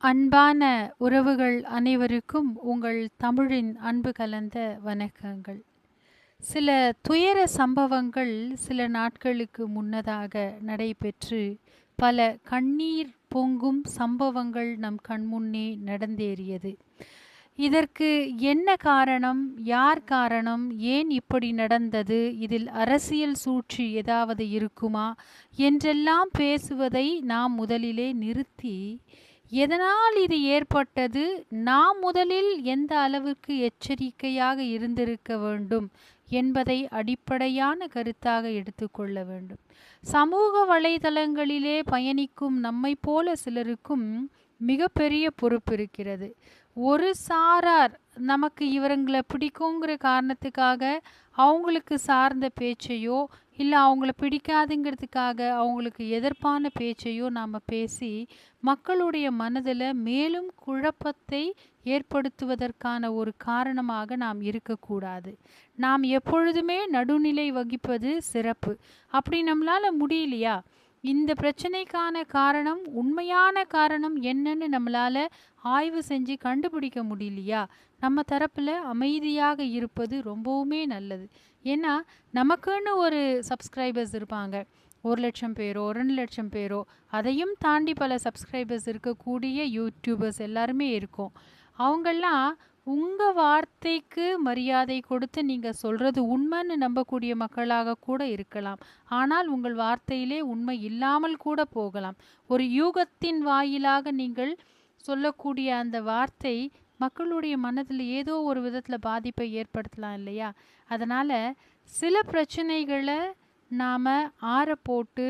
அன்பான உறவுகள் அனைவருக்கும் உங்கள் தமிழின் அன்பு கலந்த வணக்கங்கள். சில துயர சம்பவங்கள் சில நாட்களுக்கு முன்னதாக நடைபெற்று பல கண்ணீர் பொங்கும் சம்பவங்கள் நம் கண்முன்னே நடந்தேறியது. இதற்கு என்ன காரணம், யார் காரணம், ஏன் இப்படி நடந்தது, இதில் அரசியல் சூழ்ச்சி ஏதாவது இருக்குமா என்றெல்லாம் பேசுவதை நாம் முதலிலே நிறுத்தி, எதனால் இது ஏற்பட்டது, நாம் முதலில் எந்த அளவுக்கு எச்சரிக்கையாக இருந்திருக்க வேண்டும் என்பதை அடிப்படையான கருத்தாக எடுத்துக்கொள்ள வேண்டும். சமூக வலைதளங்களிலே பயணிக்கும் நம்மை போல சிலருக்கும் மிகப்பெரிய பொறுப்பு இருக்கிறது. ஒரு சாரார் நமக்கு இவங்களை பிடிக்குங்கிற காரணத்துக்காக அவங்களுக்கு சார்ந்த பேச்சையோ இல்லை அவங்கள பிடிக்காதுங்கிறதுக்காக அவங்களுக்கு எதிர்ப்பான பேச்சையோ நாம் பேசி மக்களுடைய மனதில் மேலும் குழப்பத்தை ஏற்படுத்துவதற்கான ஒரு காரணமாக நாம் இருக்கக்கூடாது. நாம் எப்பொழுதுமே நடுநிலை வகிப்பது சிறப்பு. அப்படி நம்மளால் முடியலையா, இந்த பிரச்சனைக்கான காரணம், உண்மையான காரணம் என்னன்னு நம்மளால் ஆய்வு செஞ்சு கண்டுபிடிக்க முடியலையா, நம்ம தரப்பில் அமைதியாக இருப்பது ரொம்பவுமே நல்லது. ஏன்னா நமக்குன்னு ஒரு சப்ஸ்கிரைபர்ஸ் இருப்பாங்க, 1,00,000 பேரோ 2,00,000 பேரோ, அதையும் தாண்டி பல சப்ஸ்கிரைபர்ஸ் இருக்கக்கூடிய யூடியூபர்ஸ் எல்லாருமே இருக்கும். அவங்கெல்லாம் உங்கள் வார்த்தைக்கு மரியாதை கொடுத்து நீங்கள் சொல்கிறது உண்மைன்னு நம்பக்கூடிய மக்களாக கூட இருக்கலாம். ஆனால் உங்கள் வார்த்தையிலே உண்மை இல்லாமல் கூட போகலாம். ஒரு யூகத்தின் வாயிலாக நீங்கள் சொல்லக்கூடிய அந்த வார்த்தை மக்களுடைய மனதில் ஏதோ ஒரு விதத்தில் பாதிப்பை ஏற்படுத்தலாம் இல்லையா? அதனால் சில பிரச்சனைகளை நாம் ஆற போட்டு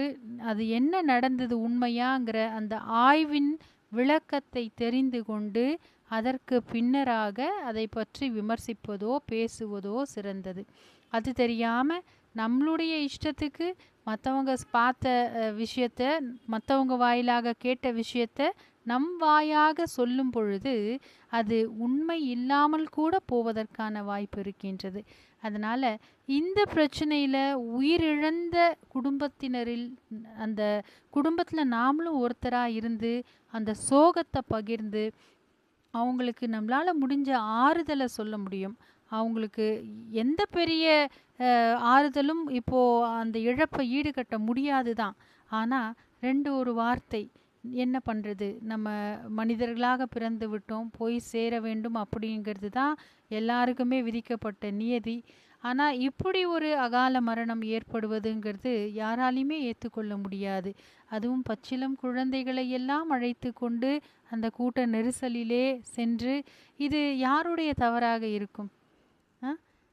அது என்ன நடந்தது உண்மையாங்கிற அந்த ஆய்வின் விளக்கத்தை தெரிந்து கொண்டு அதற்கு பின்னராக அதை பற்றி விமர்சிப்பதோ பேசுவதோ சிறந்தது. அது தெரியாமல் நம்மளுடைய இஷ்டத்துக்கு மற்றவங்க பார்த்த விஷயத்த, மற்றவங்க வாயிலாக கேட்ட விஷயத்த நம் வாயாக சொல்லும் பொழுது அது உண்மை இல்லாமல் கூட போவதற்கான வாய்ப்பு இருக்கின்றது. அதனால் இந்த பிரச்சனையில் உயிரிழந்த குடும்பத்தினரில் அந்த குடும்பத்தில் நாமளும் ஒருத்தராக இருந்து அந்த சோகத்தை பகிர்ந்து அவங்களுக்கு நம்மளால் முடிஞ்ச ஆறுதலை சொல்ல முடியும். அவங்களுக்கு எந்த பெரிய ஆறுதலும் இப்போது அந்த இழப்பை ஈடுகட்ட முடியாது தான். ஆனால் ஒரு வார்த்தை, என்ன பண்ணுறது, நம்ம மனிதர்களாக பிறந்து விட்டோம், போய் சேர வேண்டும் அப்படிங்கிறது தான் எல்லாருக்குமே விதிக்கப்பட்ட நியதி. ஆனால் இப்படி ஒரு அகால மரணம் ஏற்படுவதுங்கிறது யாராலையுமே ஏற்றுக்கொள்ள முடியாது. அதுவும் பச்சிளம் குழந்தைகளை எல்லாம் அழைத்து கொண்டு அந்த கூட்ட நெரிசலிலே சென்று, இது யாருடைய தவறாக இருக்கும்?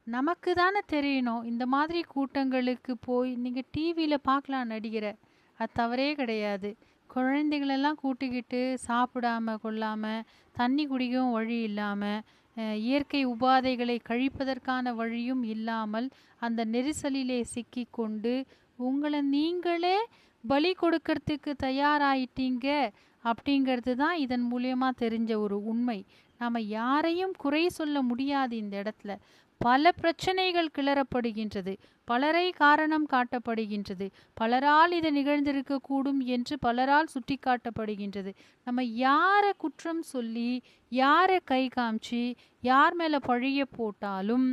நமக்கு தானே தெரியணும். இந்த மாதிரி கூட்டங்களுக்கு போய் நீங்கள் டிவியில் பார்க்கலாம் நடிகரை, அது தவறே கிடையாது. குழந்தைகளெல்லாம் கூட்டிக்கிட்டு சாப்பிடாம கொள்ளாமல், தண்ணி குடிக்கவும் வழி இல்லாமல், இயற்கை உபாதைகளை கழிப்பதற்கான வழியும் இல்லாமல் அந்த நெரிசலிலே சிக்கி கொண்டு உங்களை நீங்களே பலி கொடுக்கறதுக்கு தயாராயிட்டீங்க அப்படிங்கிறது தான் இதன் மூலியமாக தெரிஞ்ச ஒரு உண்மை. நாம் யாரையும் குறை சொல்ல முடியாது. இந்த இடத்துல பல பிரச்சனைகள் கிளறப்படுகின்றது, பலரை காரணம் காட்டப்படுகின்றது, பலரால் இது நிகழ்ந்திருக்கக்கூடும் என்று பலரால் சுட்டி காட்டப்படுகின்றது. நம்ம யாரை குற்றம் சொல்லி, யாரை கை காமிச்சு, யார் மேலே பழிய போட்டாலும்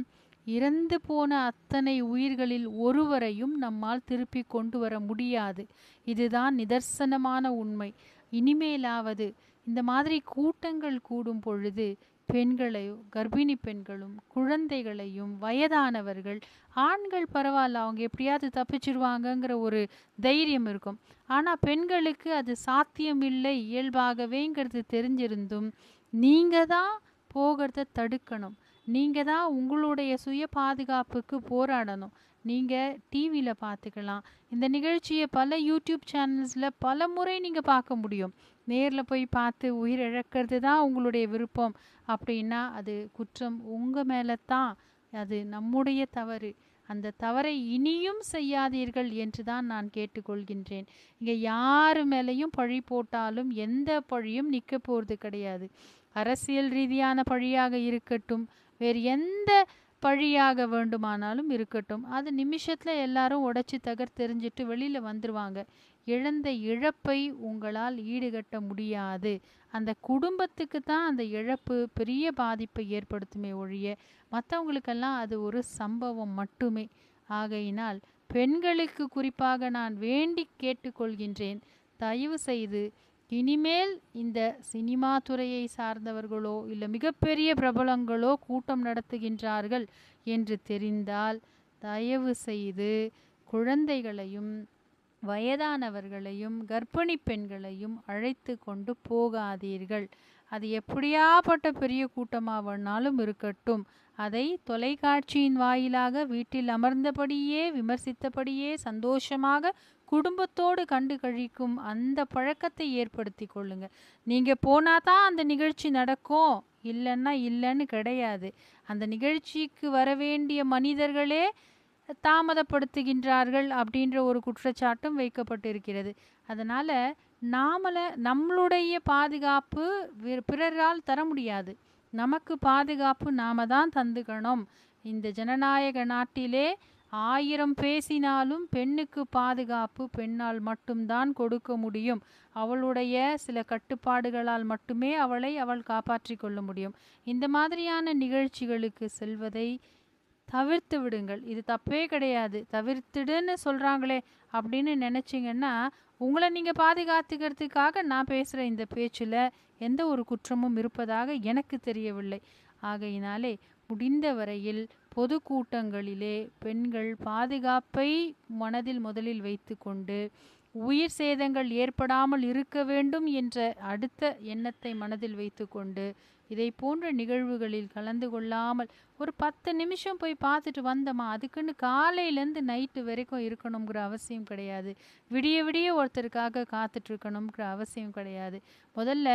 இறந்து போன அத்தனை உயிர்களில் ஒருவரையும் நம்மால் திருப்பி கொண்டு வர முடியாது. இதுதான் நிதர்சனமான உண்மை. இனிமேலாவது இந்த மாதிரி கூட்டங்கள் கூடும் பொழுது பெண்களையும், கர்ப்பிணி பெண்களும், குழந்தைகளையும், வயதானவர்கள், ஆண்கள் பரவாயில்ல, அவங்க எப்படியாவது தப்பிச்சிருவாங்கங்கிற ஒரு தைரியம் இருக்கும். ஆனால் பெண்களுக்கு அது சாத்தியமில்லை இயல்பாகவேங்கிறது தெரிஞ்சிருந்தும் நீங்கள் தான் போகிறத தடுக்கணும். நீங்கள் தான் உங்களுடைய சுய பாதுகாப்புக்கு போராடணும். நீங்கள் டிவியில் பார்த்துக்கலாம், இந்த நிகழ்ச்சியை பல யூடியூப் சேனல்ஸில் பல முறை நீங்கள் பார்க்க முடியும். நேரில் போய் பார்த்து உயிரிழக்கிறது தான் உங்களுடைய விருப்பம் அப்படின்னா அது குற்றம் உங்கள் மேலே தான். அது நம்முடைய தவறு. அந்த தவறை இனியும் செய்யாதீர்கள் என்று தான் நான் கேட்டுக்கொள்கின்றேன். இங்கே யார் மேலேயும் பழி போட்டாலும் எந்த பழியும் நிற்க போகிறது கிடையாது. அரசியல் ரீதியான பழியாக இருக்கட்டும், வேறு எந்த பழியாக வேண்டுமானாலும் இருக்கட்டும், அது நிமிஷத்தில் எல்லாரும் உடச்சி தகர்த்தெறிஞ்சிட்டு வெளியில் வந்துடுவாங்க. இழந்த இழப்பை உங்களால் ஈடுகட்ட முடியாது. அந்த குடும்பத்துக்கு தான் அந்த இழப்பு பெரிய பாதிப்பை ஏற்படுத்துமே ஒழிய மற்றவங்களுக்கெல்லாம் அது ஒரு சம்பவம் மட்டுமே. ஆகையினால் பெண்களுக்கு குறிப்பாக நான் வேண்டி கேட்டுக்கொள்கின்றேன், தயவு செய்து இனிமேல் இந்த சினிமா துறையை சார்ந்தவர்களோ இல்லை மிகப்பெரிய பிரபலங்களோ கூட்டம் நடத்துகின்றார்கள் என்று தெரிந்தால் தயவு செய்து குழந்தைகளையும் வயதானவர்களையும் கர்ப்பிணி பெண்களையும் அழைத்து கொண்டு போகாதீர்கள். அது எப்படியாப்பட்ட பெரிய கூட்டமாக வேணாலும் இருக்கட்டும், அதை தொலைக்காட்சியின் வாயிலாக வீட்டில் அமர்ந்தபடியே விமர்சித்தபடியே சந்தோஷமாக குடும்பத்தோடு கண்டு கழிக்கும் அந்த பழக்கத்தை ஏற்படுத்தி கொள்ளுங்க. நீங்கள் போனால் தான் அந்த நிகழ்ச்சி நடக்கும், இல்லைன்னா இல்லைன்னு கிடையாது. அந்த நிகழ்ச்சிக்கு வர வேண்டிய மனிதர்களே தாமதப்படுத்துகின்றார்கள் அப்படின்ற ஒரு குற்றச்சாட்டும் வைக்கப்பட்டிருக்கிறது. அதனால் நம்மளுடைய பாதுகாப்பு பிறரால் தர முடியாது. நமக்கு பாதுகாப்பு நாம தான் தந்துக்கணும். இந்த ஜனநாயக நாட்டிலே 1000 பேசினாலும் பெண்ணுக்கு பாதுகாப்பு பெண்ணால் மட்டும்தான் கொடுக்க முடியும். அவளுடைய சில கட்டுப்பாடுகளால் மட்டுமே அவள் காப்பாற்றி கொள்ள முடியும். இந்த மாதிரியான நிகழ்ச்சிகளுக்கு செல்வதை தவிர்த்து விடுங்கள். இது தப்பே கிடையாது. தவிர்த்துடுன்னு சொல்கிறாங்களே அப்படின்னு நினச்சிங்கன்னா உங்களை நீங்கள் பாதுகாத்துக்கிறதுக்காக நான் பேசுகிற இந்த பேச்சில் எந்த ஒரு குற்றமும் இருப்பதாக எனக்கு தெரியவில்லை. ஆகையினாலே முடிந்த வரையில் பொது கூட்டங்களிலே பெண்கள் பாதுகாப்பை மனதில் முதலில் வைத்து கொண்டு உயிர் சேதங்கள் ஏற்படாமல் இருக்க வேண்டும் என்ற அடுத்த எண்ணத்தை மனதில் வைத்து கொண்டு இதை போன்ற நிகழ்வுகளில் கலந்து கொள்ளாமல் ஒரு 10 நிமிஷம் போய் பார்த்துட்டு வந்தோமா, அதுக்குன்னு காலையிலேருந்து நைட்டு வரைக்கும் இருக்கணுங்கிற அவசியம் கிடையாது. விடிய விடிய ஒருத்தருக்காக காத்துட்ருக்கணுங்கிற அவசியம் கிடையாது. முதல்ல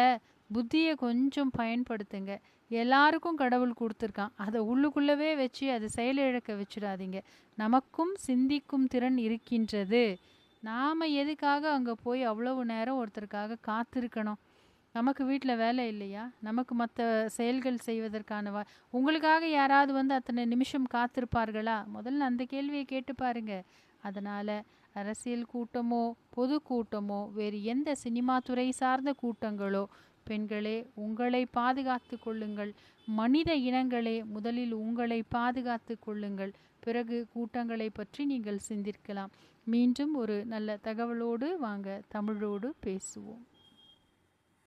புத்தியை கொஞ்சம் பயன்படுத்துங்க. எல்லாருக்கும் கடவுள் கொடுத்துருக்கான், அதை உள்ளுக்குள்ளவே வச்சு அதை செயலிழக்க வச்சிடாதீங்க. நமக்கும் சிந்திக்கும் திறன் இருக்கின்றது. நாம் எதுக்காக அங்கே போய் அவ்வளவு நேரம் ஒருத்தருக்காக காத்திருக்கணும்? நமக்கு வீட்டில் வேலை இல்லையா? நமக்கு மற்ற செயல்கள் செய்வதற்கான உங்களுக்காக யாராவது வந்து அத்தனை நிமிஷம் காத்திருப்பார்களா? முதல்ல அந்த கேள்வியை கேட்டு பாருங்க. அதனால் அரசியல் கூட்டமோ பொது கூட்டமோ வேறு எந்த சினிமா துறை சார்ந்த கூட்டங்களோ, பெண்களே உங்களை பாதுகாத்து கொள்ளுங்கள். மனித இனங்களே முதலில் உங்களை பாதுகாத்து கொள்ளுங்கள். பிறகு கூட்டங்களை பற்றி நீங்கள் சிந்திக்கலாம். மீண்டும் ஒரு நல்ல தகவலோடு வாங்க தமிழோடு பேசுவோம்.